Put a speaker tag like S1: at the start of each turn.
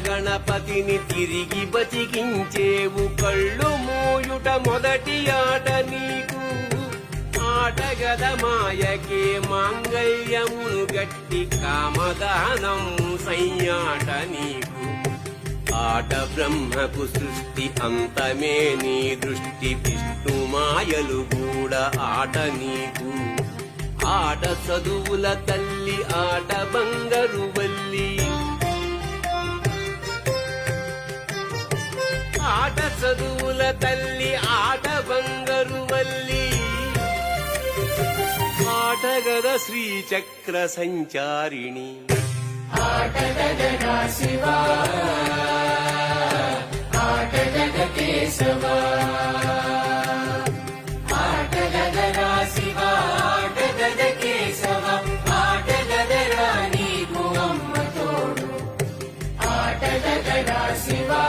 S1: గణపతిని తిరిగి బతికించేవు. కళ్ళు మూయుట మొదటి ఆట నీకు, ఆటగద మాయకే మాంగళ్యమును గట్టి కామదానం సయ్యాట నీకు. ఆట బ్రహ్మకు సృష్టి అంతమే నీ దృష్టి, విష్ణు మాయలు కూడా ఆట నీకు. ఆట చదువుల తల్లి ఆట బంగారు వల్లి, ఆట చదువుల తల్లి ఆట బంగారు వల్లి. ఆటగద శ్రీచక్ర సంచారిణి,
S2: ఆటగద శివా, ఆటగద కేశవా, ఆటగద శివా, ఆటగద కేశవ, ఆటగద నీకు అమ్మ తోడు. ఆటగద శివా,